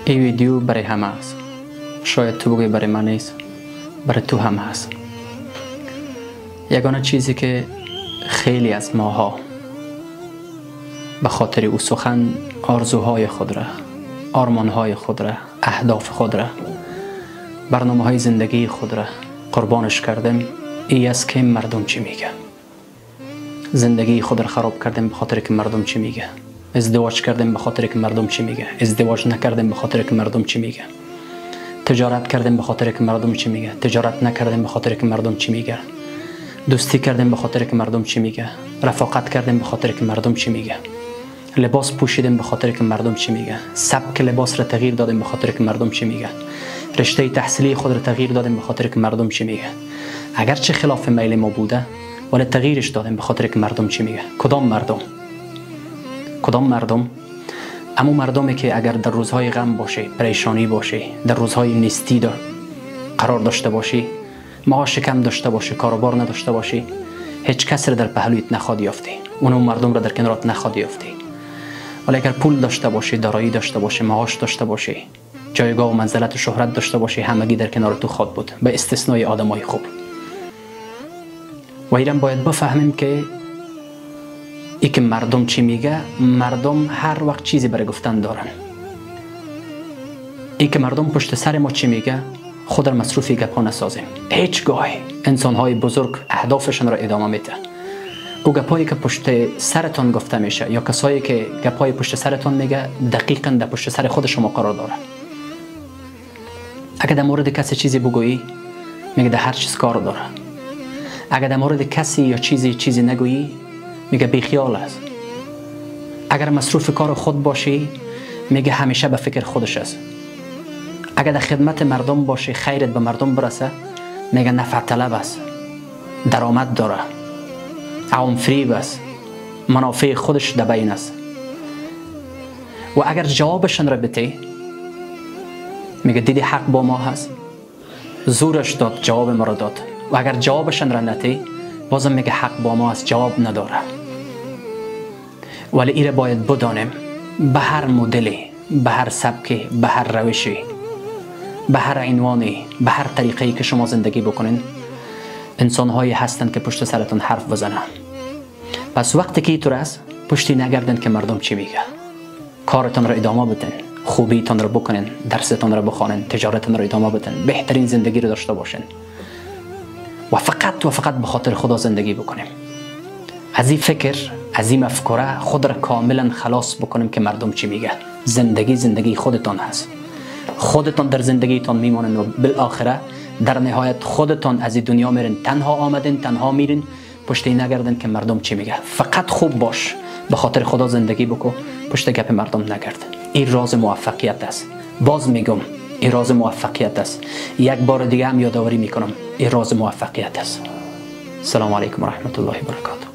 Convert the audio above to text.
این ویدیو برای همه است. شاید تو بگوی برای من نیست، برای تو هم هست. یگانه چیزی که خیلی از ماها به خاطر او سخن آرزوهای خود را، آرمانهای خود را، اهداف خود را، برنامه های زندگی خود را قربانش کردیم. ای است که مردم چی میگه. زندگی خود را خراب کردیم به خاطر که مردم چی میگه. ازدواج کردیم به خاطر که مردم چی میگه. ازدواج نکردیم به خاطر که مردم چی میگه. تجارت کردیم به خاطر که مردم چی میگه. تجارت نکردیم به خاطر که مردم چی میگه. دوستی کردیم به خاطر که مردم چی میگه. رفاقت کردیم به خاطر که مردم چی میگه. لباس پوشیدیم به خاطر که مردم چی میگه. سبک لباس را تغییر دادیم به خاطر که مردم چی میگه. رشته تحصیلی خود را تغییر دادیم به خاطر که مردم چی میگه. اگرچه خلاف میل ما بوده ولی تغییرش دادیم به خاطر که مردم چی میگه. کدام مردم؟ کدام مردم؟ اما مردمی که اگر در روزهای غم باشی، پریشانی باشی، در روزهای نیستی قرار داشته باشی، معاش شکم داشته باشی، کاروبار نداشته باشی، هیچ کس را در پهلویت نخواد یافتی، اون مردم را در کنارت نخواد یافتی. ولی اگر پول داشته باشی، دارایی داشته باشی، معاش داشته باشی، جایگاه و منزلت و شهرت داشته باشی، همگی در کنار تو خود بود، به استثنای آدمای خوب. و ایران باید بفهمیم که ای که مردم چی میگه، مردم هر وقت چیزی برای گفتن دارن. ای که مردم پشت سر ما چی میگه، خود را مصروفی گپا نسازیم. هیچگاه انسانهای بزرگ اهدافشون را ادامه میده. او گپایی که پشت سرتان گفته میشه یا کسایی که گپای پشت سرتان میگه دقیقاً در پشت سر خود شما قرار داره. اگر در مورد کسی چیزی بگویی میگه در هر چیز کار داره. اگر در مورد کسی یا چیزی نگویی میگه بیخیال است. اگر مصروف کار خود باشی میگه همیشه به فکر خودش است. اگر در خدمت مردم باشی خیرت به مردم برسه میگه نفع طلب است، درآمد داره، عوام فریب است، منافع خودش در بین است. و اگر جوابشان را بتی میگه دیدی حق با ما هست، زورش داد جواب ما را داد. و اگر جوابشان را نتی بازم میگه حق با ما هست، جواب نداره. ولی ایره باید بدانیم به هر مدلی، به هر سبکی، به هر روشی، به هر عنوانی، به هر طریقه‌ای که شما زندگی بکنین، انسان‌هایی هستند که پشت سرتون حرف بزنن. پس وقتی که اینطور است پشتی نگردن که مردم چی میگه. کارتون را ادامه بدین، خوبیتون را بکنین، درستون را بخونین، تجارتون را ادامه بدین، بهترین زندگی را داشته باشین و فقط به خاطر خدا زندگی بکنیم. از این فکر، از این مفکوره خود را کاملا خلاص بکنیم که مردم چی میگه. زندگی خودتان هست. خودتان در زندگیتان میمونن و بالاخره در نهایت خودتان از این دنیا میرین. تنها آمدین، تنها میرین. پشتی نگردن که مردم چی میگه. فقط خوب باش، به خاطر خدا زندگی بکن، پشت گپ مردم نگرد. این راز موفقیت است. باز میگم این راز موفقیت است. یک بار دیگه هم یادآوری میکنم این راز موفقیت است. السلام علیکم و رحمت الله و برکاته.